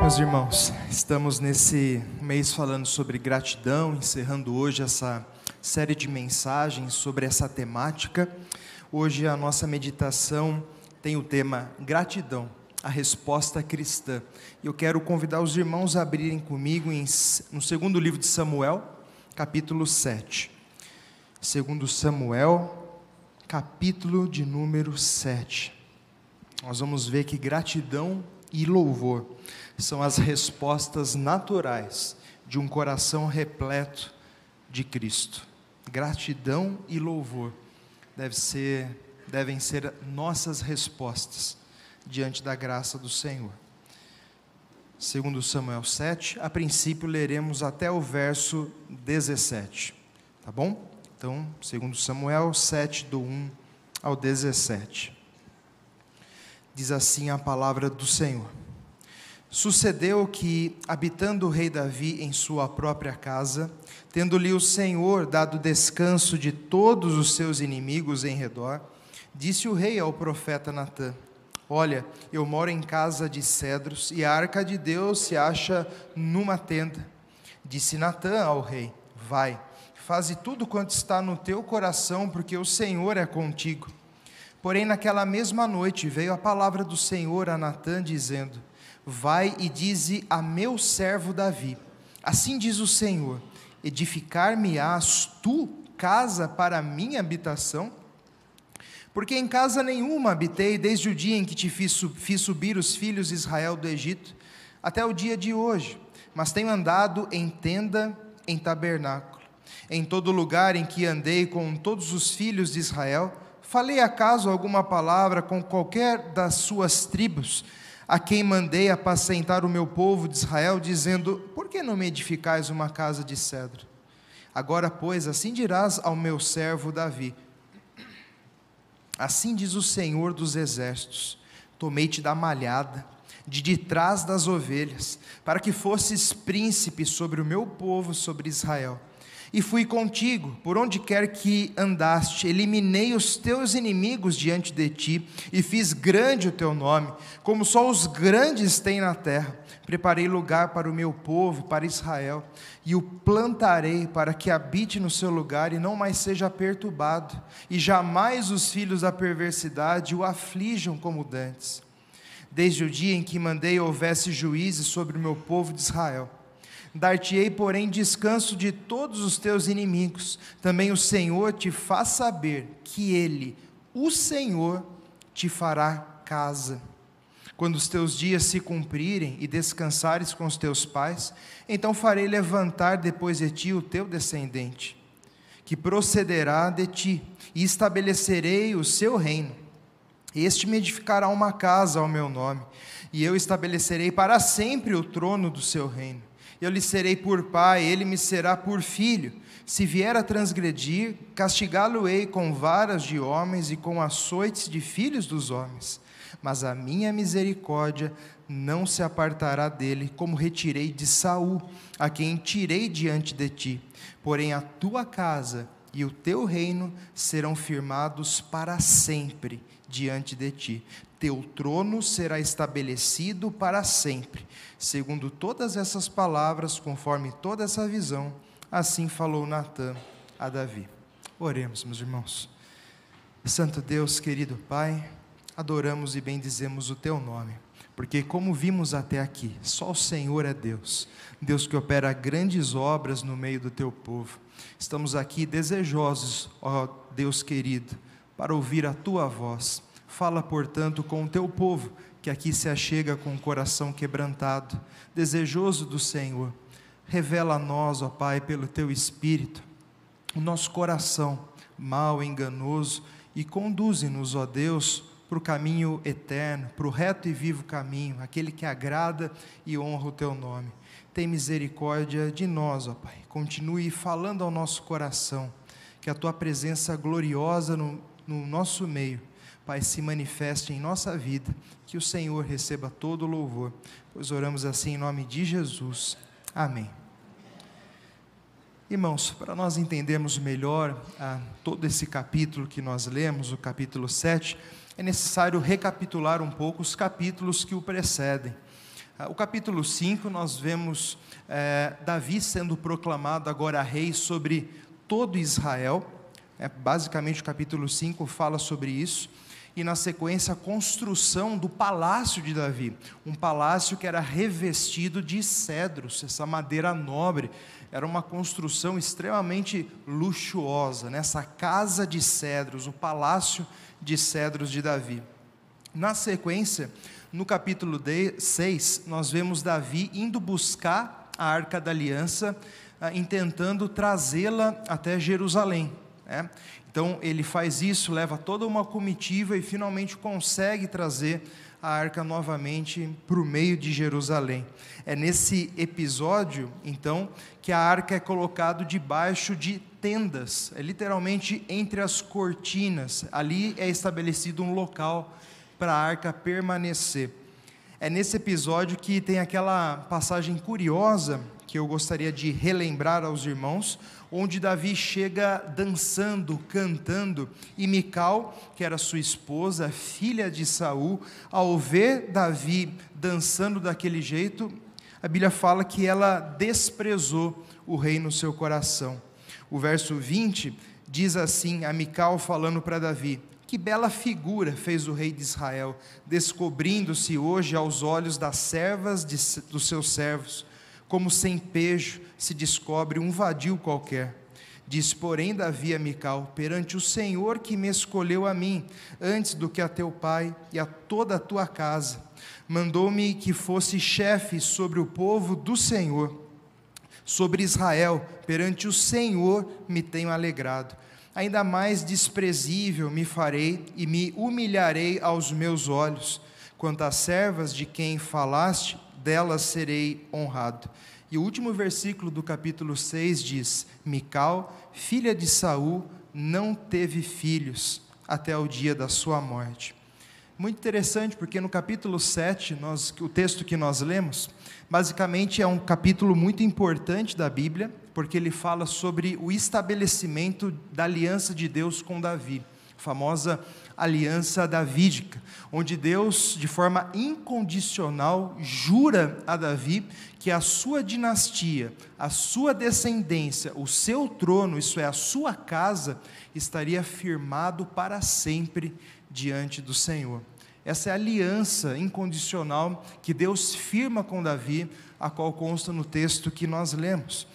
Meus irmãos, estamos nesse mês falando sobre gratidão, encerrando hoje essa série de mensagens sobre essa temática. Hoje a nossa meditação tem o tema gratidão, a resposta cristã. E eu quero convidar os irmãos a abrirem comigo no segundo livro de Samuel, capítulo 7. Segundo Samuel, capítulo de número 7. Nós vamos ver que gratidão e louvor são as respostas naturais de um coração repleto de Cristo. Gratidão e louvor devem ser nossas respostas diante da graça do Senhor. Segundo Samuel 7, a princípio leremos até o verso 17, tá bom? Então, segundo Samuel 7, do 1 ao 17. Diz assim a palavra do Senhor. Sucedeu que, habitando o rei Davi em sua própria casa, tendo-lhe o Senhor dado descanso de todos os seus inimigos em redor, disse o rei ao profeta Natã: Olha, eu moro em casa de cedros, e a arca de Deus se acha numa tenda. Disse Natã ao rei: Vai, faze tudo quanto está no teu coração, porque o Senhor é contigo. Porém, naquela mesma noite veio a palavra do Senhor a Natã, dizendo: Vai e dize a meu servo Davi: Assim diz o Senhor: Edificar-me-ás tu casa para a minha habitação? Porque em casa nenhuma habitei desde o dia em que te fiz subir os filhos de Israel do Egito, até o dia de hoje, mas tenho andado em tenda, em tabernáculo. Em todo lugar em que andei com todos os filhos de Israel, falei acaso alguma palavra com qualquer das suas tribos, a quem mandei apacentar o meu povo de Israel, dizendo: Por que não me edificais uma casa de cedro? Agora, pois, assim dirás ao meu servo Davi: Assim diz o Senhor dos exércitos: Tomei-te da malhada, de trás das ovelhas, para que fosses príncipe sobre o meu povo, sobre Israel. E fui contigo, por onde quer que andaste, eliminei os teus inimigos diante de ti, e fiz grande o teu nome, como só os grandes têm na terra. Preparei lugar para o meu povo, para Israel, e o plantarei para que habite no seu lugar e não mais seja perturbado, e jamais os filhos da perversidade o aflijam como dantes. Desde o dia em que mandei houvesse juízes sobre o meu povo de Israel. Dar-te-ei, porém, descanso de todos os teus inimigos. Também o Senhor te faz saber que Ele, o Senhor, te fará casa. Quando os teus dias se cumprirem e descansares com os teus pais, então farei levantar depois de ti o teu descendente, que procederá de ti, e estabelecerei o seu reino. Este me edificará uma casa ao meu nome, e eu estabelecerei para sempre o trono do seu reino. Eu lhe serei por pai, ele me será por filho. Se vier a transgredir, castigá-lo-ei com varas de homens e com açoites de filhos dos homens. Mas a minha misericórdia não se apartará dele, como retirei de Saul, a quem tirei diante de ti. Porém a tua casa e o teu reino serão firmados para sempre diante de ti. Teu trono será estabelecido para sempre. Segundo todas essas palavras, conforme toda essa visão, assim falou Natã a Davi. Oremos, meus irmãos. Santo Deus, querido Pai, adoramos e bendizemos o teu nome, porque como vimos até aqui, só o Senhor é Deus, Deus que opera grandes obras no meio do teu povo. Estamos aqui desejosos, ó Deus querido, para ouvir a tua voz. Fala, portanto, com o teu povo, que aqui se achega com o coração quebrantado, desejoso do Senhor. Revela a nós, ó Pai, pelo teu Espírito, o nosso coração mau, enganoso, e conduze-nos, ó Deus, para o caminho eterno, para o reto e vivo caminho, aquele que agrada e honra o teu nome. Tem misericórdia de nós, ó Pai. Continue falando ao nosso coração, que a tua presença gloriosa no nosso meio, Pai, se manifeste em nossa vida, que o Senhor receba todo o louvor, pois oramos assim em nome de Jesus. Amém. Irmãos, para nós entendermos melhor todo esse capítulo que nós lemos, o capítulo 7, é necessário recapitular um pouco os capítulos que o precedem. O capítulo 5, nós vemos Davi sendo proclamado agora rei sobre todo Israel. Basicamente o capítulo 5 fala sobre isso. E na sequência a construção do palácio de Davi, um palácio que era revestido de cedros, essa madeira nobre, era uma construção extremamente luxuosa, nessa casa de cedros, o palácio de cedros de Davi. Na sequência, no capítulo 6, nós vemos Davi indo buscar a Arca da Aliança, intentando trazê-la até Jerusalém, né? Então ele faz isso, leva toda uma comitiva e finalmente consegue trazer a arca novamente para o meio de Jerusalém. É nesse episódio, então, que a arca é colocada debaixo de tendas, literalmente entre as cortinas. Ali é estabelecido um local para a arca permanecer. É nesse episódio que tem aquela passagem curiosa que eu gostaria de relembrar aos irmãos, onde Davi chega dançando, cantando, e Mical, que era sua esposa, filha de Saul, ao ver Davi dançando daquele jeito, a Bíblia fala que ela desprezou o rei no seu coração. O verso 20 diz assim, a Mical falando para Davi: que bela figura fez o rei de Israel, descobrindo-se hoje aos olhos das servas dos seus servos, como sem pejo se descobre um vadio qualquer. Diz, porém, Davi a Mical: perante o Senhor que me escolheu a mim, antes do que a teu pai e a toda a tua casa, mandou-me que fosse chefe sobre o povo do Senhor, sobre Israel, perante o Senhor me tenho alegrado. Ainda mais desprezível me farei e me humilharei aos meus olhos. Quanto às servas de quem falaste, delas serei honrado. E o último versículo do capítulo 6 diz: Mical, filha de Saul, não teve filhos até o dia da sua morte. Muito interessante, porque no capítulo 7, o texto que nós lemos, basicamente é um capítulo muito importante da Bíblia, porque ele fala sobre o estabelecimento da aliança de Deus com Davi, a famosa aliança davídica, onde Deus, de forma incondicional, jura a Davi que a sua dinastia, a sua descendência, o seu trono, isso é, a sua casa, estaria firmado para sempre diante do Senhor. Essa é a aliança incondicional que Deus firma com Davi, a qual consta no texto que nós lemos.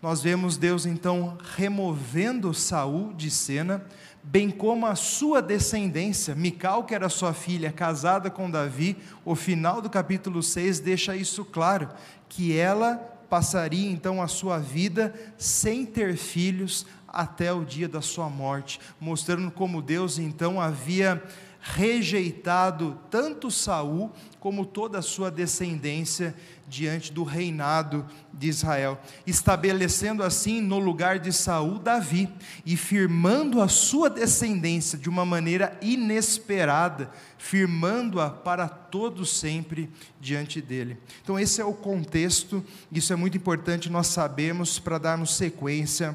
Nós vemos Deus então removendo Saul de cena, bem como a sua descendência, Mical, que era sua filha, casada com Davi. O final do capítulo 6 deixa isso claro, que ela passaria então a sua vida sem ter filhos até o dia da sua morte, mostrando como Deus então havia rejeitado tanto Saul como toda a sua descendência diante do reinado de Israel, estabelecendo assim no lugar de Saul Davi e firmando a sua descendência de uma maneira inesperada, firmando-a para todo sempre diante dele. Então esse é o contexto, isso é muito importante nós sabemos para darmos sequência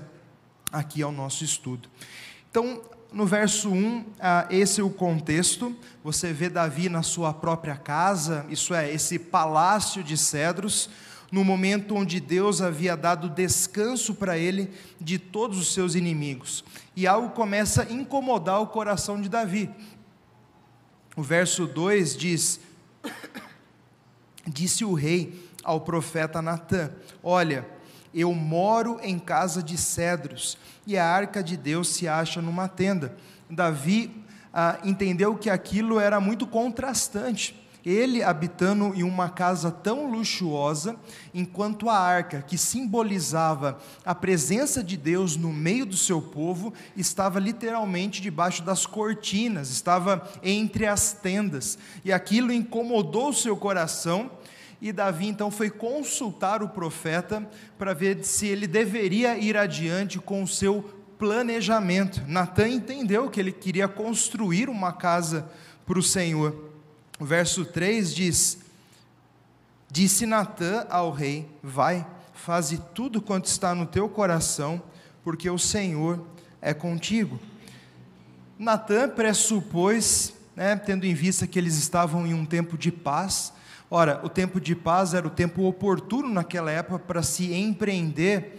aqui ao nosso estudo. Então, no verso 1, esse é o contexto. Você vê Davi na sua própria casa, isso é, esse palácio de cedros, no momento onde Deus havia dado descanso para ele de todos os seus inimigos. E algo começa a incomodar o coração de Davi. O verso 2 diz: disse o rei ao profeta Natã: olha, eu moro em casa de cedros, e a arca de Deus se acha numa tenda. Davi entendeu que aquilo era muito contrastante, ele habitando em uma casa tão luxuosa, enquanto a arca, que simbolizava a presença de Deus no meio do seu povo, estava literalmente debaixo das cortinas, estava entre as tendas, e aquilo incomodou o seu coração. E Davi então foi consultar o profeta para ver se ele deveria ir adiante com o seu planejamento. Natã entendeu que ele queria construir uma casa para o Senhor. O verso 3 diz: disse Natã ao rei: vai, faze tudo quanto está no teu coração, porque o Senhor é contigo. Natã pressupôs, tendo em vista que eles estavam em um tempo de paz, Ora, o tempo de paz era o tempo oportuno naquela época para se empreender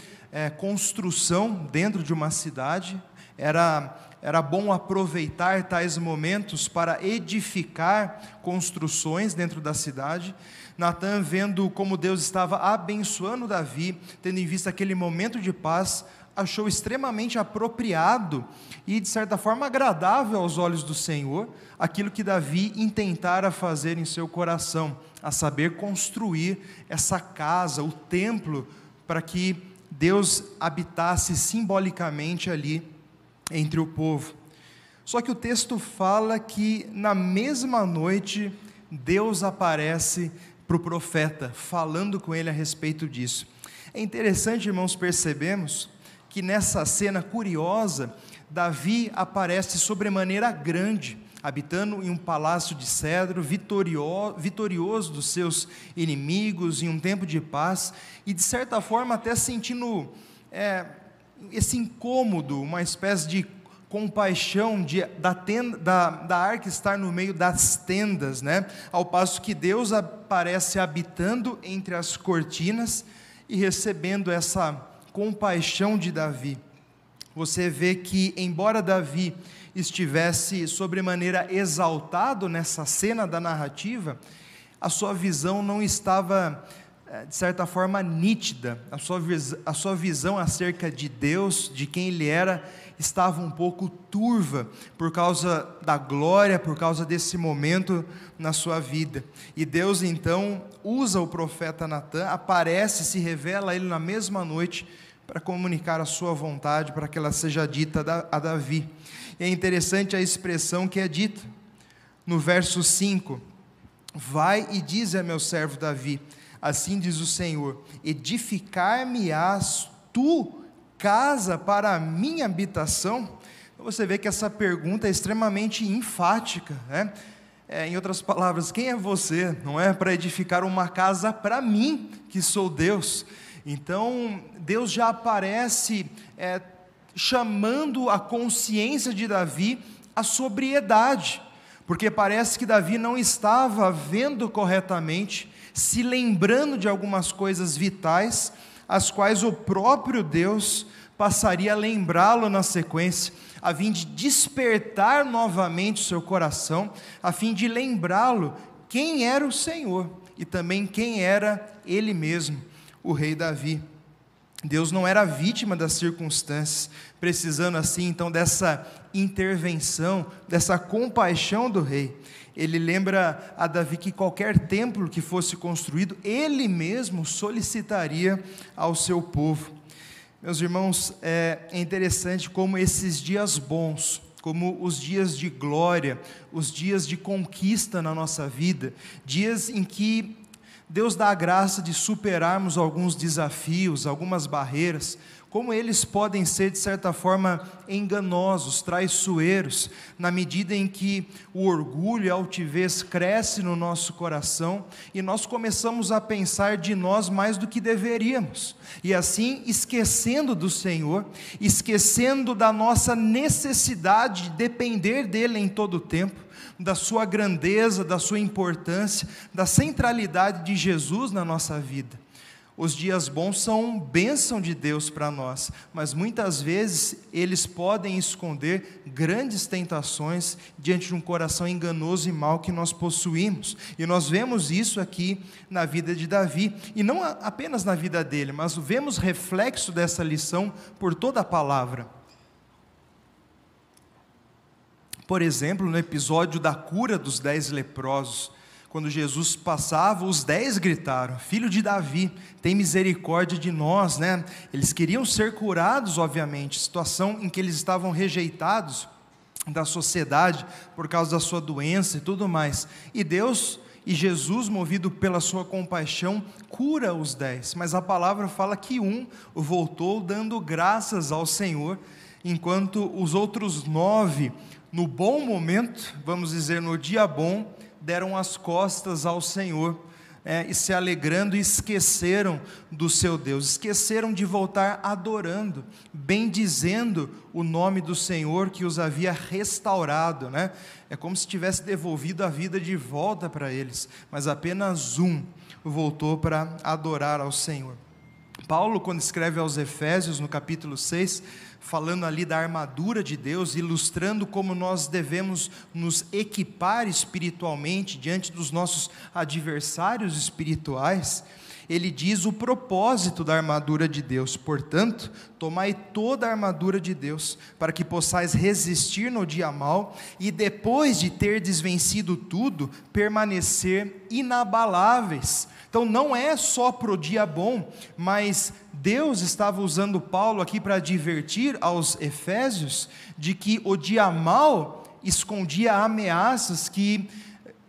construção dentro de uma cidade. Era bom aproveitar tais momentos para edificar construções dentro da cidade. Natan, vendo como Deus estava abençoando Davi, tendo em vista aquele momento de paz, achou extremamente apropriado e, de certa forma, agradável aos olhos do Senhor, aquilo que Davi intentara fazer em seu coração, a saber, construir essa casa, o templo, para que Deus habitasse simbolicamente ali entre o povo. Só que o texto fala que na mesma noite Deus aparece para o profeta, falando com ele a respeito disso. É interessante, irmãos, percebemos que nessa cena curiosa, Davi aparece sobremaneira grande, habitando em um palácio de cedro, vitorioso dos seus inimigos, em um tempo de paz, e de certa forma até sentindo esse incômodo, uma espécie de compaixão da arca estar no meio das tendas, né? Ao passo que Deus aparece habitando entre as cortinas e recebendo essa compaixão de Davi. Você vê que, embora Davi estivesse sobremaneira exaltado nessa cena da narrativa, a sua visão não estava, de certa forma, nítida. A sua visão acerca de Deus, de quem Ele era, estava um pouco turva, por causa da glória, por causa desse momento na sua vida. E Deus então usa o profeta Natan, aparece, se revela a ele na mesma noite, para comunicar a sua vontade, para que ela seja dita a Davi. E é interessante a expressão que é dita no verso 5: vai e dize a meu servo Davi, assim diz o Senhor, edificar-me-ás tu casa para a minha habitação? Você vê que essa pergunta é extremamente enfática, né? Em outras palavras, quem é você, não é, para edificar uma casa para mim, que sou Deus? Então, Deus já aparece chamando a consciência de Davi à sobriedade, porque parece que Davi não estava vendo corretamente, se lembrando de algumas coisas vitais, as quais o próprio Deus passaria a lembrá-lo na sequência, a fim de despertar novamente o seu coração, a fim de lembrá-lo quem era o Senhor e também quem era Ele mesmo, o rei Davi. Deus não era vítima das circunstâncias, precisando assim então dessa intervenção, dessa compaixão do rei. Ele lembra a Davi que qualquer templo que fosse construído, ele mesmo solicitaria ao seu povo. Meus irmãos, é interessante como esses dias bons, como os dias de glória, os dias de conquista na nossa vida, dias em que Deus dá a graça de superarmos alguns desafios, algumas barreiras, como eles podem ser, de certa forma, enganosos, traiçoeiros, na medida em que o orgulho e a altivez crescem no nosso coração, e nós começamos a pensar de nós mais do que deveríamos, e assim esquecendo do Senhor, esquecendo da nossa necessidade de depender dEle em todo o tempo, da sua grandeza, da sua importância, da centralidade de Jesus na nossa vida. Os dias bons são bênção de Deus para nós, mas muitas vezes eles podem esconder grandes tentações diante de um coração enganoso e mau que nós possuímos. E nós vemos isso aqui na vida de Davi, e não apenas na vida dele, mas vemos reflexo dessa lição por toda a palavra. Por exemplo, no episódio da cura dos 10 leprosos, quando Jesus passava, os 10 gritaram: filho de Davi, tem misericórdia de nós, né? Eles queriam ser curados, obviamente, situação em que eles estavam rejeitados da sociedade por causa da sua doença e tudo mais. E Deus e Jesus, movido pela sua compaixão, cura os 10, mas a palavra fala que um voltou dando graças ao Senhor, enquanto os outros 9, no bom momento, vamos dizer, no dia bom, deram as costas ao Senhor, e se alegrando, e esqueceram do seu Deus, esqueceram de voltar adorando, bendizendo o nome do Senhor que os havia restaurado, né? É como se tivesse devolvido a vida de volta para eles, mas apenas um voltou para adorar ao Senhor. Paulo, quando escreve aos Efésios, no capítulo 6, falando ali da armadura de Deus, ilustrando como nós devemos nos equipar espiritualmente diante dos nossos adversários espirituais, ele diz o propósito da armadura de Deus: portanto, tomai toda a armadura de Deus, para que possais resistir no dia mau, e depois de terdes vencido tudo, permanecer inabaláveis. Então não é só para o dia bom, mas Deus estava usando Paulo aqui para advertir aos Efésios de que o dia mau escondia ameaças que,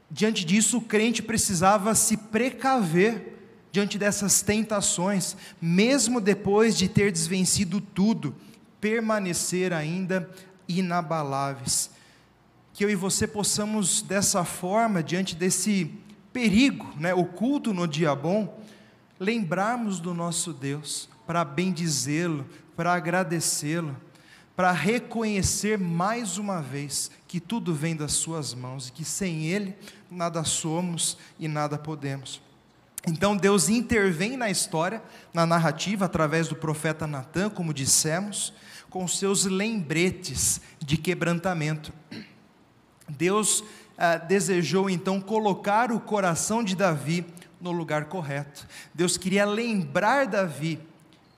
diante disso, o crente precisava se precaver diante dessas tentações, mesmo depois de ter desvencido tudo, permanecer ainda inabaláveis. Que eu e você possamos dessa forma, diante desse perigo, oculto no dia bom, lembrarmos do nosso Deus, para bendizê-lo, para agradecê-lo, para reconhecer mais uma vez que tudo vem das suas mãos, e que sem Ele nada somos e nada podemos. Então Deus intervém na história, na narrativa, através do profeta Natã, como dissemos, com seus lembretes de quebrantamento. Deus desejou então colocar o coração de Davi no lugar correto. Deus queria lembrar Davi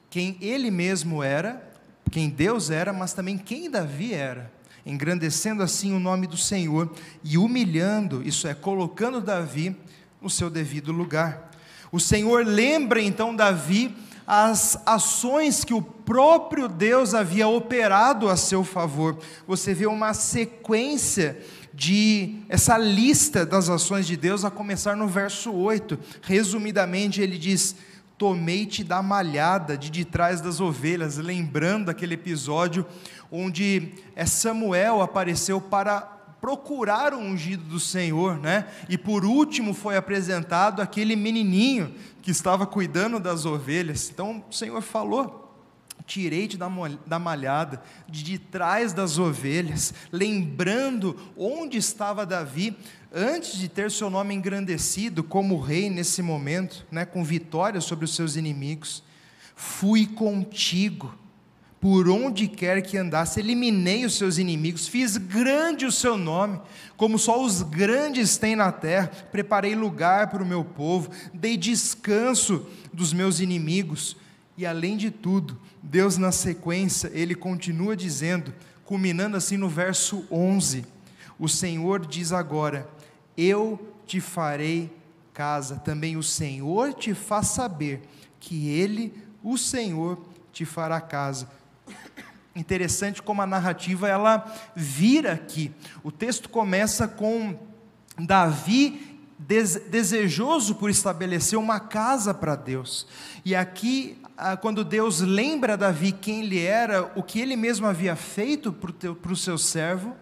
quem ele mesmo era, quem Deus era, mas também quem Davi era, engrandecendo assim o nome do Senhor e humilhando, isso é, colocando Davi no seu devido lugar. O Senhor lembra então Davi as ações que o próprio Deus havia operado a seu favor. Você vê uma sequência essa lista das ações de Deus, a começar no verso 8, resumidamente ele diz: tomei-te da malhada de trás das ovelhas, lembrando aquele episódio onde Samuel apareceu para procurar o ungido do Senhor, e por último foi apresentado aquele menininho que estava cuidando das ovelhas. Então o Senhor falou: tirei-te da malhada, de trás das ovelhas, lembrando onde estava Davi, antes de ter seu nome engrandecido como rei nesse momento, com vitória sobre os seus inimigos. Fui contigo, por onde quer que andasse, eliminei os seus inimigos, fiz grande o seu nome, como só os grandes têm na terra, preparei lugar para o meu povo, dei descanso dos meus inimigos. E além de tudo, Deus na sequência, Ele continua dizendo, culminando assim no verso 11, o Senhor diz agora: eu te farei casa, também o Senhor te faz saber que Ele, o Senhor, te fará casa. Interessante como a narrativa ela vira aqui. O texto começa com Davi desejoso por estabelecer uma casa para Deus, e aqui quando Deus lembra Davi quem ele era, o que ele mesmo havia feito para o seu servo,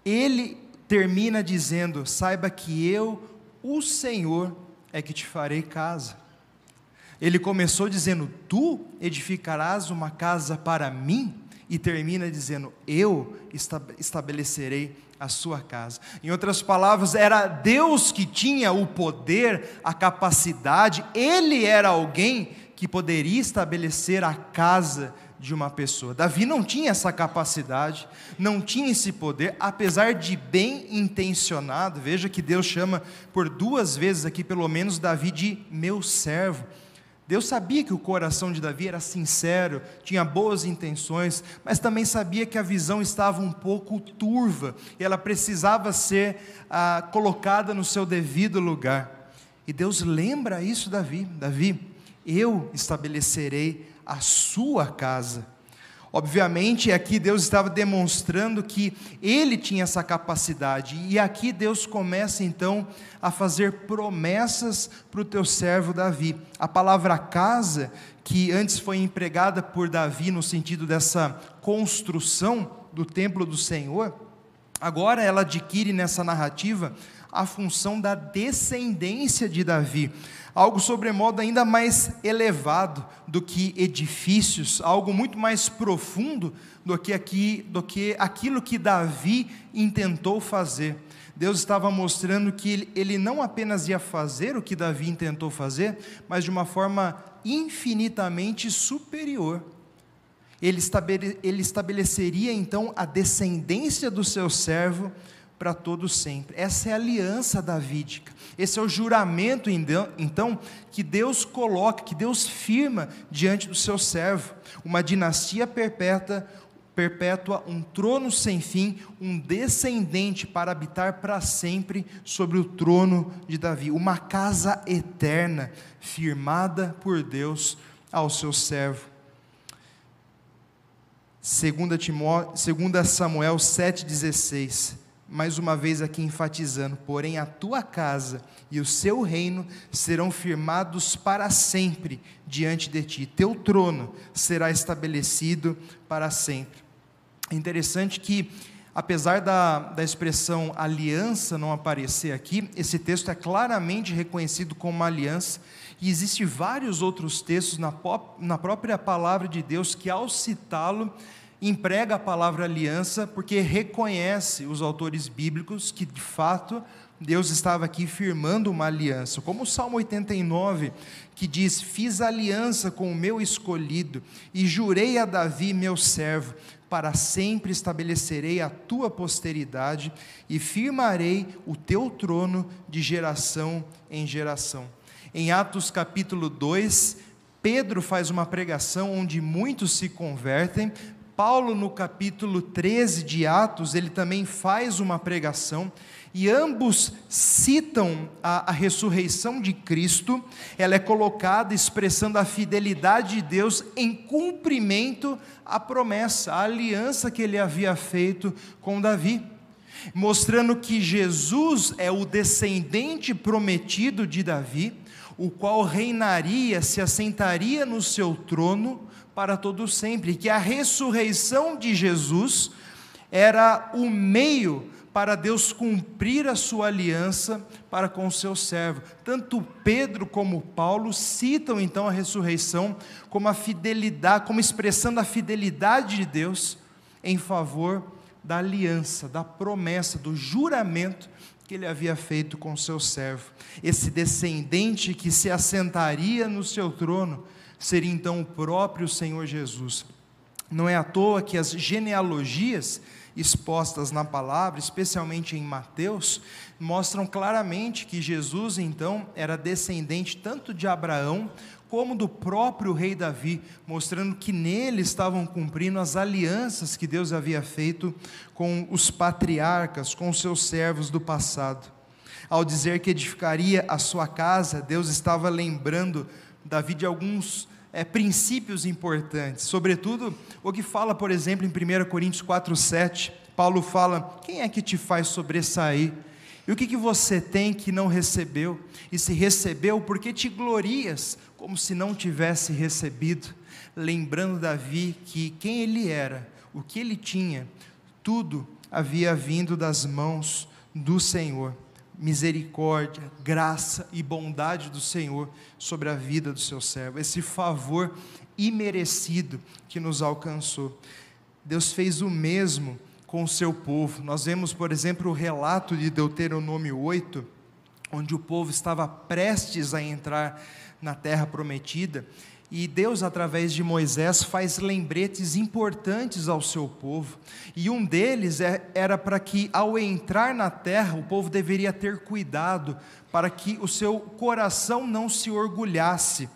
ele termina dizendo: saiba que eu, o Senhor, é que te farei casa. Ele começou dizendo: tu edificarás uma casa para mim, e termina dizendo: eu estabelecerei a sua casa. Em outras palavras, era Deus que tinha o poder, a capacidade, Ele era alguém que poderia estabelecer a casa de uma pessoa. Davi não tinha essa capacidade, não tinha esse poder, apesar de bem intencionado. Veja que Deus chama por 2 vezes aqui, pelo menos, Davi de meu servo. Deus sabia que o coração de Davi era sincero, tinha boas intenções, mas também sabia que a visão estava um pouco turva, e ela precisava ser colocada no seu devido lugar. E Deus lembra isso Davi: Davi, eu estabelecerei a sua casa. Obviamente aqui Deus estava demonstrando que Ele tinha essa capacidade, e aqui Deus começa então a fazer promessas para o teu servo Davi. A palavra casa, que antes foi empregada por Davi no sentido dessa construção do templo do Senhor, agora ela adquire nessa narrativa a função da descendência de Davi, algo sobremodo ainda mais elevado do que edifícios, algo muito mais profundo do que aquilo que Davi intentou fazer. Deus estava mostrando que ele não apenas ia fazer o que Davi intentou fazer, mas de uma forma infinitamente superior. Ele estabeleceria então a descendência do seu servo para todo sempre. Essa é a aliança davídica. Esse é o juramento então que Deus coloca, que Deus firma diante do seu servo. Uma dinastia perpétua, um trono sem fim, um descendente para habitar para sempre sobre o trono de Davi. Uma casa eterna, firmada por Deus ao seu servo. 2 Samuel 7,16, mais uma vez aqui enfatizando: porém a tua casa e o seu reino serão firmados para sempre diante de ti, teu trono será estabelecido para sempre. É interessante que, apesar da expressão aliança não aparecer aqui, esse texto é claramente reconhecido como uma aliança, e existem vários outros textos na própria palavra de Deus que, ao citá-lo, emprega a palavra aliança, porque reconhece os autores bíblicos que, de fato, Deus estava aqui firmando uma aliança, como o Salmo 89, que diz: fiz aliança com o meu escolhido, e jurei a Davi meu servo, para sempre estabelecerei a tua posteridade, e firmarei o teu trono de geração em geração. Em Atos capítulo 2, Pedro faz uma pregação onde muitos se convertem. Paulo, no capítulo 13 de Atos, ele também faz uma pregação, e ambos citam a ressurreição de Cristo. Ela é colocada expressando a fidelidade de Deus em cumprimento à promessa, à aliança que ele havia feito com Davi, mostrando que Jesus é o descendente prometido de Davi, o qual reinaria, se assentaria no seu trono para todo sempre, que a ressurreição de Jesus era o meio para Deus cumprir a sua aliança para com o seu servo. Tanto Pedro como Paulo citam então a ressurreição como a fidelidade, como expressando a fidelidade de Deus em favor da aliança, da promessa, do juramento que ele havia feito com o seu servo. Esse descendente que se assentaria no seu trono seria então o próprio Senhor Jesus. Não é à toa que as genealogias expostas na palavra, especialmente em Mateus, mostram claramente que Jesus então era descendente tanto de Abraão como do próprio rei Davi, mostrando que nele estavam cumprindo as alianças que Deus havia feito com os patriarcas, com os seus servos do passado. Ao dizer que edificaria a sua casa, Deus estava lembrando Davi de alguns princípios importantes, sobretudo o que fala, por exemplo, em 1 Coríntios 4,7, Paulo fala: quem é que te faz sobressair? E o que você tem que não recebeu? E se recebeu, por que te glorias, como se não tivesse recebido? Lembrando Davi que quem ele era, o que ele tinha, tudo havia vindo das mãos do Senhor. Misericórdia, graça e bondade do Senhor sobre a vida do seu servo, esse favor imerecido que nos alcançou. Deus fez o mesmo com o seu povo. Nós vemos, por exemplo, o relato de Deuteronômio 8, onde o povo estava prestes a entrar na terra prometida, e Deus, através de Moisés, faz lembretes importantes ao seu povo, e um deles era para que, ao entrar na terra, o povo deveria ter cuidado, para que o seu coração não se orgulhasse,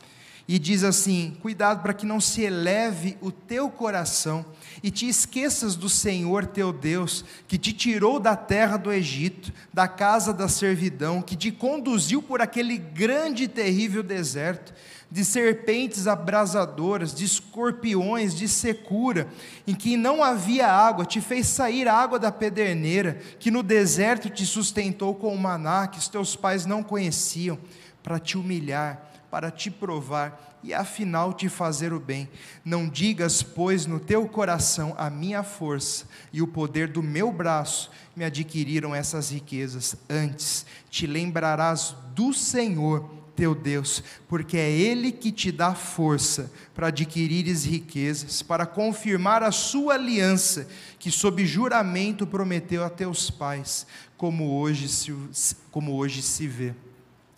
e diz assim: cuidado para que não se eleve o teu coração, e te esqueças do Senhor teu Deus, que te tirou da terra do Egito, da casa da servidão, que te conduziu por aquele grande e terrível deserto, de serpentes abrasadoras, de escorpiões, de secura, em que não havia água, te fez sair água da pederneira, que no deserto te sustentou com o maná, que os teus pais não conheciam, para te humilhar, para te provar e afinal te fazer o bem. Não digas, pois, no teu coração: a minha força e o poder do meu braço me adquiriram essas riquezas. Antes, te lembrarás do Senhor teu Deus, porque é Ele que te dá força para adquirires riquezas, para confirmar a sua aliança, que sob juramento prometeu a teus pais, como hoje se vê.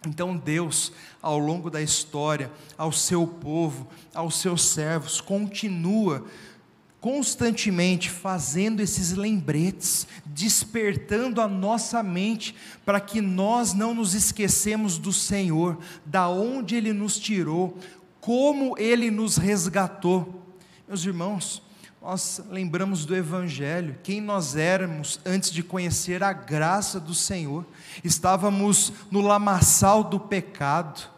Então Deus, ao longo da história, ao seu povo, aos seus servos, continua constantemente fazendo esses lembretes, despertando a nossa mente, para que nós não nos esquecemos do Senhor, da onde Ele nos tirou, como Ele nos resgatou. Meus irmãos, nós lembramos do Evangelho, quem nós éramos antes de conhecer a graça do Senhor. Estávamos no lamaçal do pecado,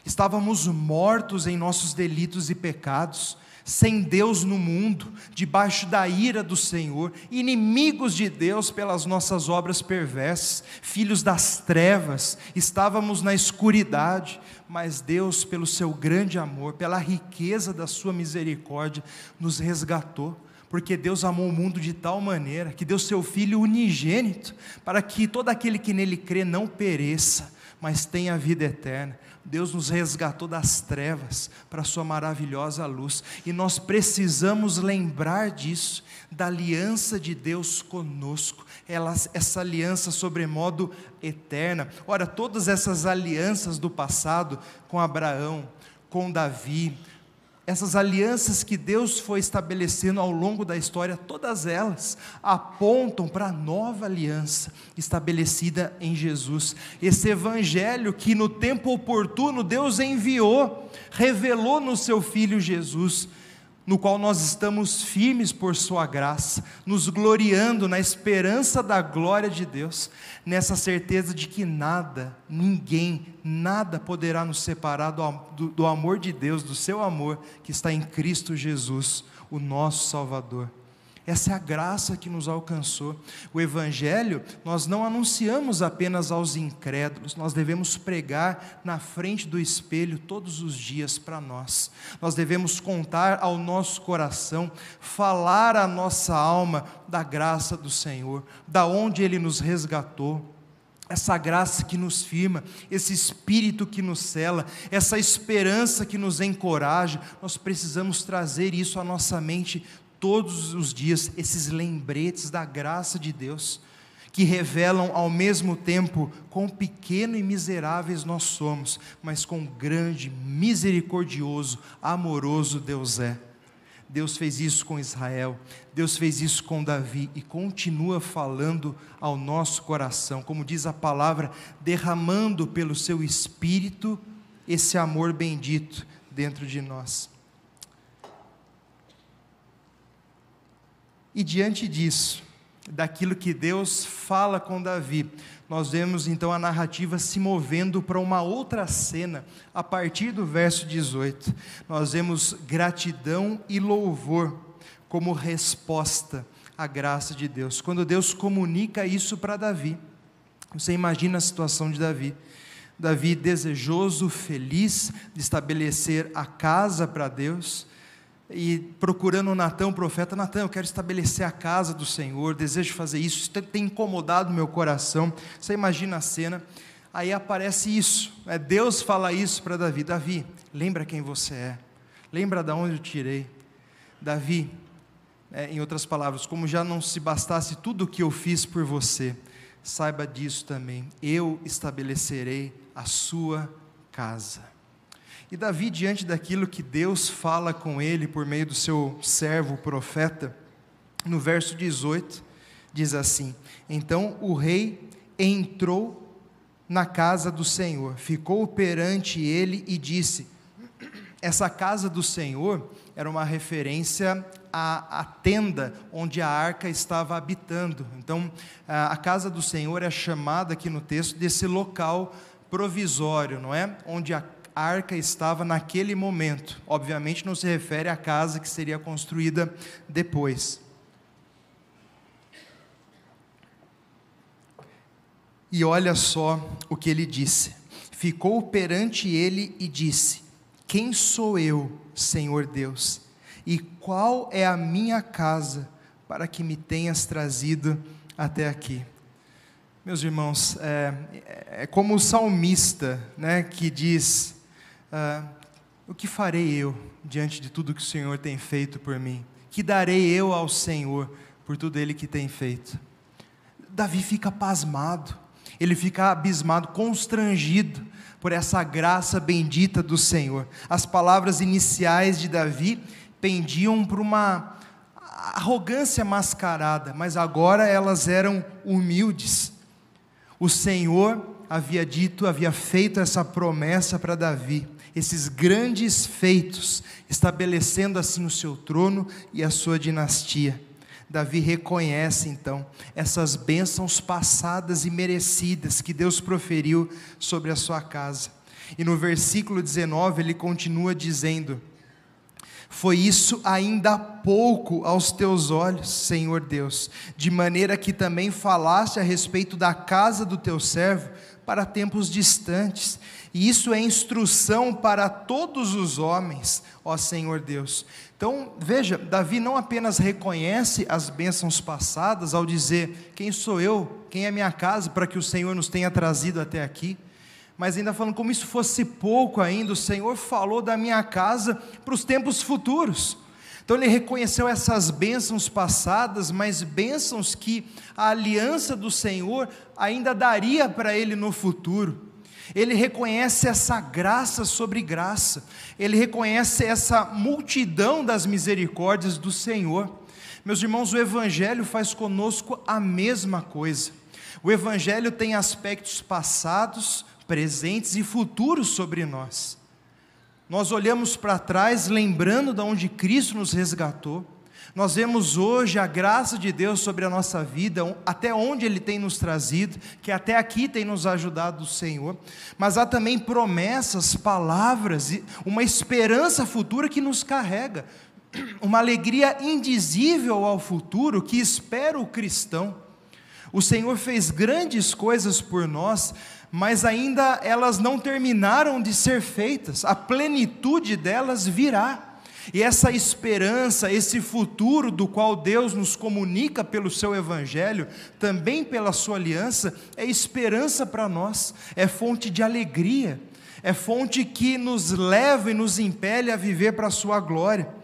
estávamos mortos em nossos delitos e pecados, sem Deus no mundo, debaixo da ira do Senhor, inimigos de Deus pelas nossas obras perversas, filhos das trevas, estávamos na escuridade, mas Deus, pelo seu grande amor, pela riqueza da sua misericórdia, nos resgatou, porque Deus amou o mundo de tal maneira, que deu seu Filho unigênito, para que todo aquele que nele crê não pereça, mas tenha a vida eterna. Deus nos resgatou das trevas para a sua maravilhosa luz, e nós precisamos lembrar disso, da aliança de Deus conosco, essa aliança sobremodo eterna. Ora, todas essas alianças do passado, com Abraão, com Davi, essas alianças que Deus foi estabelecendo ao longo da história, todas elas apontam para a nova aliança estabelecida em Jesus. Esse Evangelho que no tempo oportuno Deus enviou, revelou no seu Filho Jesus, no qual nós estamos firmes por sua graça, nos gloriando na esperança da glória de Deus, nessa certeza de que nada, ninguém, nada poderá nos separar do amor de Deus, do seu amor que está em Cristo Jesus, o nosso Salvador. Essa é a graça que nos alcançou. O Evangelho nós não anunciamos apenas aos incrédulos, nós devemos pregar na frente do espelho todos os dias para nós. Nós devemos contar ao nosso coração, falar à nossa alma da graça do Senhor, da onde Ele nos resgatou. Essa graça que nos firma, esse Espírito que nos cela, essa esperança que nos encoraja, nós precisamos trazer isso à nossa mente todos os dias, esses lembretes da graça de Deus, que revelam ao mesmo tempo quão pequeno e miseráveis nós somos, mas quão grande, misericordioso, amoroso Deus é. Deus fez isso com Israel, Deus fez isso com Davi e continua falando ao nosso coração, como diz a palavra, derramando pelo seu Espírito esse amor bendito dentro de nós. E diante disso, daquilo que Deus fala com Davi, nós vemos então a narrativa se movendo para uma outra cena, a partir do verso 18. Nós vemos gratidão e louvor como resposta à graça de Deus. Quando Deus comunica isso para Davi, você imagina a situação de Davi. Davi desejoso, feliz de estabelecer a casa para Deus, e procurando Natã, o profeta: Natã, eu quero estabelecer a casa do Senhor, desejo fazer isso tem incomodado meu coração. Você imagina a cena, aí aparece isso, Deus fala isso para Davi: Davi, lembra quem você é, lembra de onde eu tirei. Davi, em outras palavras, como já não se bastasse tudo o que eu fiz por você, saiba disso também, eu estabelecerei a sua casa. E Davi, diante daquilo que Deus fala com ele por meio do seu servo, o profeta, no verso 18, diz assim: então o rei entrou na casa do Senhor, ficou perante ele e disse. Essa casa do Senhor era uma referência à tenda onde a arca estava habitando. Então, a casa do Senhor é chamada aqui no texto desse local provisório, não é? Onde a arca estava naquele momento. Obviamente não se refere à casa que seria construída depois. E olha só o que ele disse: ficou perante ele e disse: quem sou eu, Senhor Deus? E qual é a minha casa para que me tenhas trazido até aqui? Meus irmãos, é como o salmista, né, que diz: o que farei eu diante de tudo que o Senhor tem feito por mim? Que darei eu ao Senhor por tudo Ele que tem feito? Davi fica pasmado, ele fica abismado, constrangido por essa graça bendita do Senhor. As palavras iniciais de Davi pendiam para uma arrogância mascarada, mas agora elas eram humildes. O Senhor havia feito essa promessa para Davi, esses grandes feitos, estabelecendo assim o seu trono e a sua dinastia. Davi reconhece então essas bênçãos passadas e merecidas que Deus proferiu sobre a sua casa. E no versículo 19 ele continua dizendo: foi isso ainda pouco aos teus olhos, Senhor Deus, de maneira que também falaste a respeito da casa do teu servo para tempos distantes, e isso é instrução para todos os homens, ó Senhor Deus. Então, veja, Davi não apenas reconhece as bênçãos passadas ao dizer: quem sou eu, quem é minha casa, para que o Senhor nos tenha trazido até aqui, mas ainda falando, como isso fosse pouco ainda, o Senhor falou da minha casa para os tempos futuros. Então ele reconheceu essas bênçãos passadas, mas bênçãos que a aliança do Senhor ainda daria para ele no futuro. Ele reconhece essa graça sobre graça, ele reconhece essa multidão das misericórdias do Senhor. Meus irmãos, o Evangelho faz conosco a mesma coisa. O Evangelho tem aspectos passados, presentes e futuros sobre nós. Nós olhamos para trás, lembrando de onde Cristo nos resgatou. Nós vemos hoje a graça de Deus sobre a nossa vida, até onde Ele tem nos trazido, que até aqui tem nos ajudado o Senhor. Mas há também promessas, palavras, uma esperança futura que nos carrega, uma alegria indizível ao futuro que espera o cristão. O Senhor fez grandes coisas por nós, mas ainda elas não terminaram de ser feitas, a plenitude delas virá, e essa esperança, esse futuro do qual Deus nos comunica pelo seu Evangelho, também pela sua aliança, é esperança para nós, é fonte de alegria, é fonte que nos leva e nos impele a viver para a sua glória.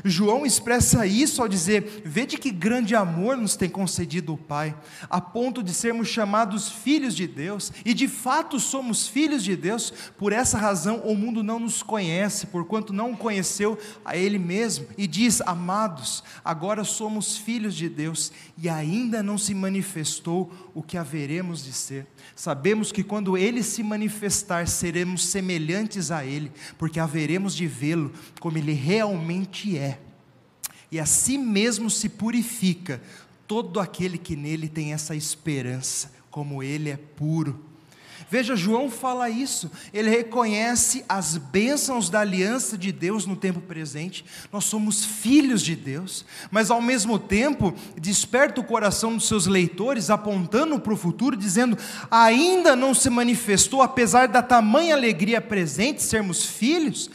João expressa isso ao dizer: vede que grande amor nos tem concedido o Pai, a ponto de sermos chamados filhos de Deus, e de fato somos filhos de Deus. Por essa razão o mundo não nos conhece, porquanto não o conheceu a Ele mesmo, e diz: amados, agora somos filhos de Deus, e ainda não se manifestou o que haveremos de ser. Sabemos que quando Ele se manifestar, seremos semelhantes a Ele, porque haveremos de vê-lo como Ele realmente é. E assim mesmo se purifica todo aquele que nele tem essa esperança, como Ele é puro. Veja, João fala isso, ele reconhece as bênçãos da aliança de Deus no tempo presente. Nós somos filhos de Deus, mas ao mesmo tempo desperta o coração dos seus leitores, apontando para o futuro, dizendo: ainda não se manifestou, apesar da tamanha alegria presente, sermos filhos,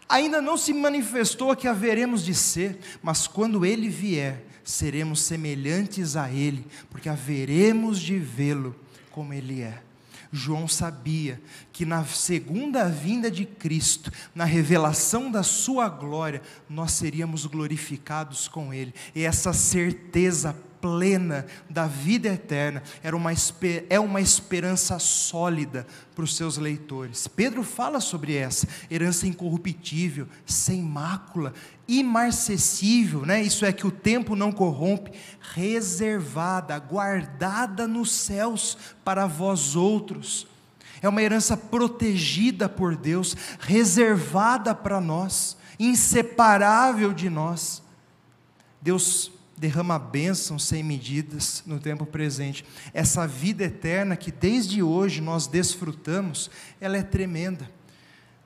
ainda não se manifestou a que haveremos de ser, mas quando Ele vier, seremos semelhantes a Ele, porque haveremos de vê-lo como Ele é. João sabia que na segunda vinda de Cristo, na revelação da sua glória, nós seríamos glorificados com Ele, e essa certeza plena da vida eterna é uma esperança sólida para os seus leitores. Pedro fala sobre essa herança incorruptível, sem mácula, imarcessível, né? Isso é, que o tempo não corrompe, reservada, guardada nos céus para vós outros. É uma herança protegida por Deus, reservada para nós, inseparável de nós. Deus derrama bênçãos sem medidas no tempo presente. Essa vida eterna que desde hoje nós desfrutamos, ela é tremenda,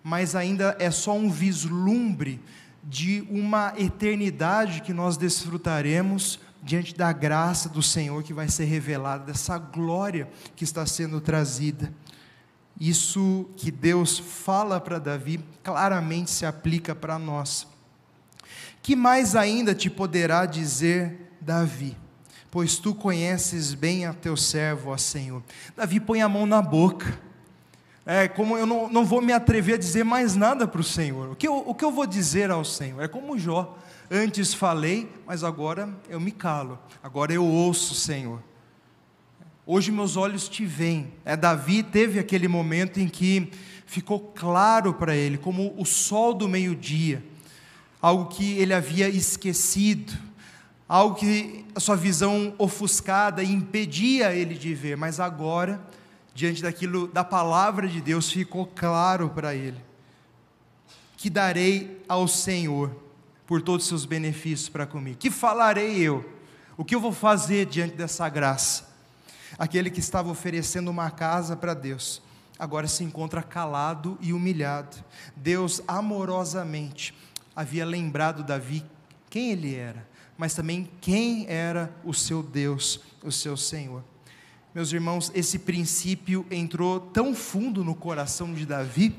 mas ainda é só um vislumbre de uma eternidade que nós desfrutaremos diante da graça do Senhor que vai ser revelada, dessa glória que está sendo trazida. Isso que Deus fala para Davi claramente se aplica para nós. Que mais ainda te poderá dizer Davi? Pois tu conheces bem a teu servo, ó Senhor. Davi põe a mão na boca. Como eu não vou me atrever a dizer mais nada para o Senhor. O que eu vou dizer ao Senhor? É como Jó. Antes falei, mas agora eu me calo. Agora eu ouço, Senhor. Hoje meus olhos te veem. Davi teve aquele momento em que ficou claro para ele, como o sol do meio-dia, algo que ele havia esquecido, algo que a sua visão ofuscada impedia ele de ver, mas agora, diante daquilo, da palavra de Deus, ficou claro para ele. Que darei ao Senhor por todos os seus benefícios para comigo? Que falarei eu? O que eu vou fazer diante dessa graça? Aquele que estava oferecendo uma casa para Deus, agora se encontra calado e humilhado. Deus amorosamente havia lembrado Davi quem ele era, mas também quem era o seu Deus, o seu Senhor. Meus irmãos, esse princípio entrou tão fundo no coração de Davi,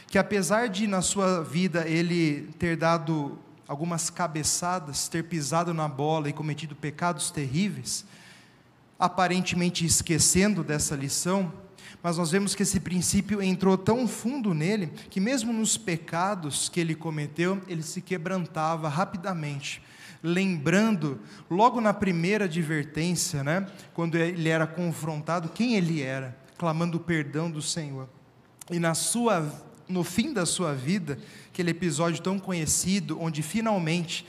que apesar de na sua vida ele ter dado algumas cabeçadas, ter pisado na bola e cometido pecados terríveis, aparentemente esquecendo dessa lição, mas nós vemos que esse princípio entrou tão fundo nele, que mesmo nos pecados que ele cometeu, ele se quebrantava rapidamente, lembrando, logo na primeira advertência, quando ele era confrontado, quem ele era, clamando o perdão do Senhor. E no fim da sua vida, aquele episódio tão conhecido, onde finalmente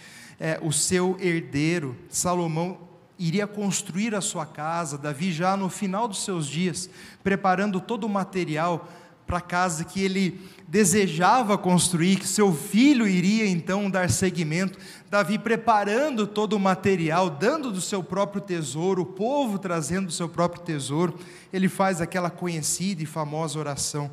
o seu herdeiro, Salomão, iria construir a sua casa, Davi já no final dos seus dias, preparando todo o material para a casa que ele desejava construir, que seu filho iria então dar seguimento, Davi preparando todo o material, dando do seu próprio tesouro, o povo trazendo do seu próprio tesouro, ele faz aquela conhecida e famosa oração,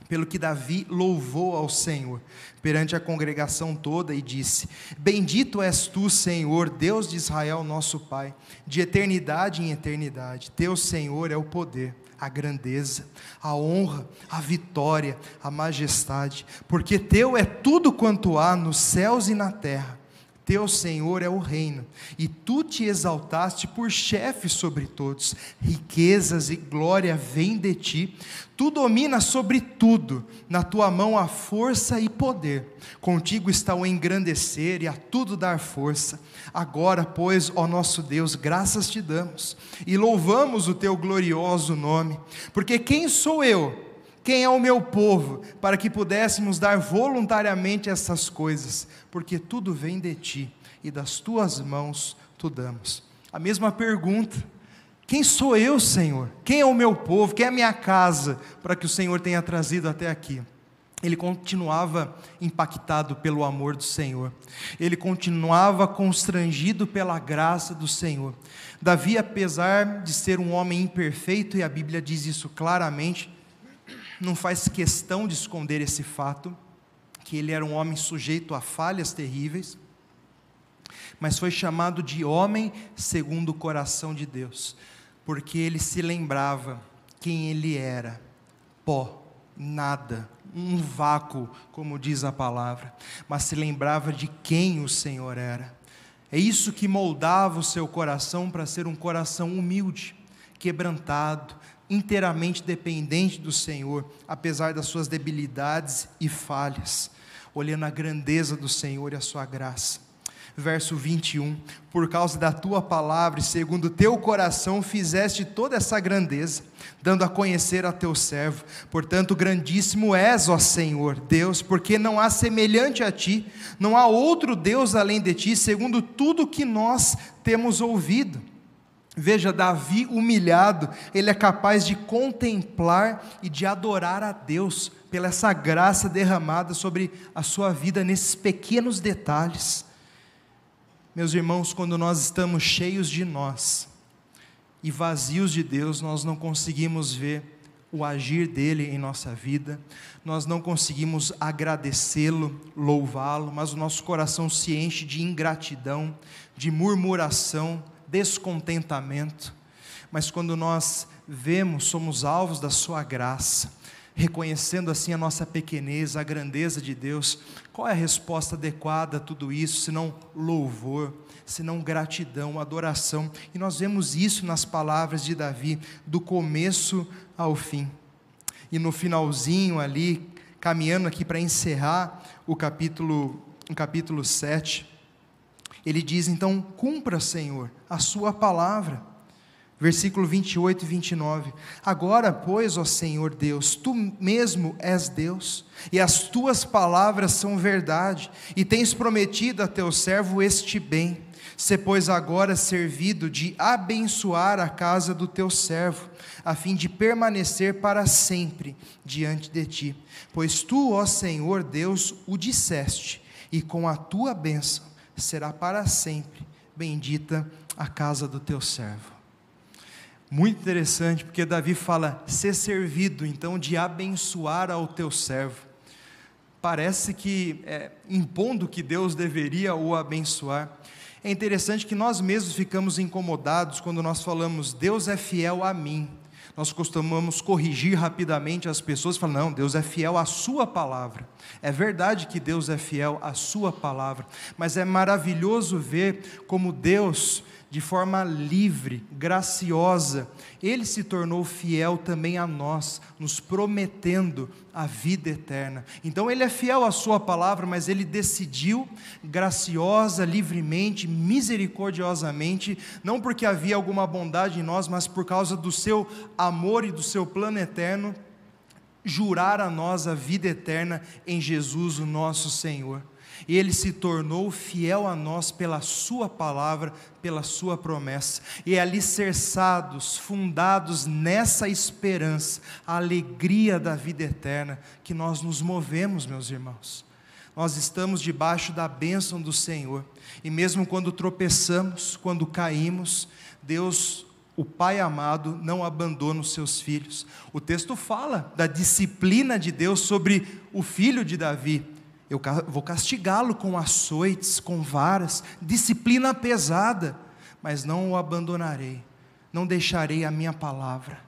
pelo que Davi louvou ao Senhor, perante a congregação toda, e disse: bendito és tu, Senhor, Deus de Israel, nosso Pai, de eternidade em eternidade, teu Senhor é o poder, a grandeza, a honra, a vitória, a majestade, porque teu é tudo quanto há nos céus e na terra, teu Senhor é o reino, e tu te exaltaste por chefe sobre todos, riquezas e glória vêm de ti, tu dominas sobre tudo, na tua mão há força e poder, contigo está o engrandecer e a tudo dar força, agora pois, ó nosso Deus, graças te damos, e louvamos o teu glorioso nome, porque quem sou eu? Quem é o meu povo, para que pudéssemos dar voluntariamente essas coisas, porque tudo vem de ti, e das tuas mãos tu damos. A mesma pergunta, quem sou eu, Senhor? Quem é o meu povo? Quem é a minha casa, para que o Senhor tenha trazido até aqui? Ele continuava impactado pelo amor do Senhor, ele continuava constrangido pela graça do Senhor. Davi, apesar de ser um homem imperfeito, e a Bíblia diz isso claramente, não faz questão de esconder esse fato, que ele era um homem sujeito a falhas terríveis, mas foi chamado de homem segundo o coração de Deus, porque ele se lembrava quem ele era, pó, nada, um vácuo, como diz a palavra, mas se lembrava de quem o Senhor era. É isso que moldava o seu coração para ser um coração humilde, quebrantado, inteiramente dependente do Senhor, apesar das suas debilidades e falhas, olhando a grandeza do Senhor e a sua graça. Verso 21, por causa da tua palavra e segundo o teu coração fizeste toda essa grandeza, dando a conhecer a teu servo, portanto grandíssimo és, ó Senhor Deus, porque não há semelhante a ti, não há outro Deus além de ti, segundo tudo que nós temos ouvido. Veja, Davi humilhado, ele é capaz de contemplar e de adorar a Deus, pela essa graça derramada sobre a sua vida, nesses pequenos detalhes. Meus irmãos, quando nós estamos cheios de nós, e vazios de Deus, nós não conseguimos ver o agir dele em nossa vida, nós não conseguimos agradecê-lo, louvá-lo, mas o nosso coração se enche de ingratidão, de murmuração, descontentamento. Mas quando nós vemos, somos alvos da sua graça, reconhecendo assim a nossa pequenez, a grandeza de Deus, qual é a resposta adequada a tudo isso, senão louvor, senão gratidão, adoração? E nós vemos isso nas palavras de Davi, do começo ao fim. E no finalzinho ali, caminhando aqui para encerrar o capítulo 7, ele diz então: cumpra, Senhor, a sua palavra. Versículo 28 e 29, agora, pois, ó Senhor Deus, Tu mesmo és Deus, e as Tuas palavras são verdade, e tens prometido a Teu servo este bem. Se, pois, agora servido de abençoar a casa do Teu servo, a fim de permanecer para sempre diante de Ti. Pois Tu, ó Senhor Deus, o disseste, e com a Tua bênção será para sempre bendita a casa do Teu servo. Muito interessante, porque Davi fala, ser servido, então, de abençoar ao teu servo. Parece que, impondo que Deus deveria o abençoar. É interessante que nós mesmos ficamos incomodados quando nós falamos, Deus é fiel a mim. Nós costumamos corrigir rapidamente as pessoas, falando, não, Deus é fiel à sua palavra. É verdade que Deus é fiel à sua palavra, mas é maravilhoso ver como Deus, de forma livre, graciosa, Ele se tornou fiel também a nós, nos prometendo a vida eterna. Então Ele é fiel à sua palavra, mas Ele decidiu, graciosa, livremente, misericordiosamente, não porque havia alguma bondade em nós, mas por causa do seu amor e do seu plano eterno, jurar a nós a vida eterna em Jesus, o nosso Senhor. E Ele se tornou fiel a nós pela sua palavra, pela sua promessa, e alicerçados, fundados nessa esperança, a alegria da vida eterna, que nós nos movemos, meus irmãos. Nós estamos debaixo da bênção do Senhor, e mesmo quando tropeçamos, quando caímos, Deus, o Pai amado, não abandona os seus filhos. O texto fala da disciplina de Deus sobre o filho de Davi. Eu vou castigá-lo com açoites, com varas, disciplina pesada, mas não o abandonarei, não deixarei a minha palavra.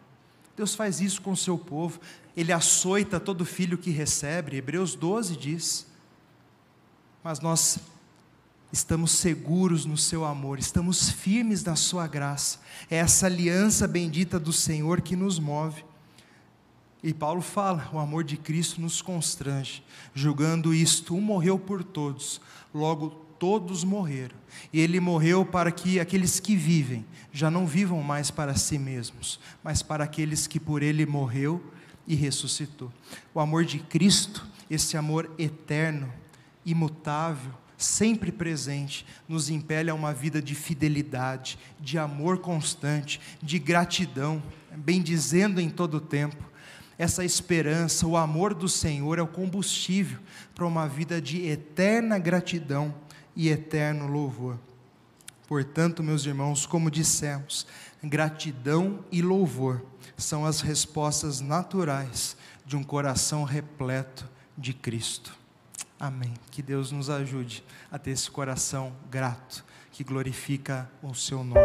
Deus faz isso com o seu povo, Ele açoita todo filho que recebe, Hebreus 12 diz, mas nós estamos seguros no seu amor, estamos firmes na sua graça, é essa aliança bendita do Senhor que nos move. E Paulo fala, o amor de Cristo nos constrange, julgando isto, um morreu por todos, logo todos morreram, e Ele morreu para que aqueles que vivem, já não vivam mais para si mesmos, mas para aqueles que por Ele morreu e ressuscitou. O amor de Cristo, esse amor eterno, imutável, sempre presente, nos impele a uma vida de fidelidade, de amor constante, de gratidão, bendizendo em todo o tempo. Essa esperança, o amor do Senhor é o combustível para uma vida de eterna gratidão e eterno louvor. Portanto, meus irmãos, como dissemos, gratidão e louvor são as respostas naturais de um coração repleto de Cristo. Amém. Que Deus nos ajude a ter esse coração grato, que glorifica o seu nome.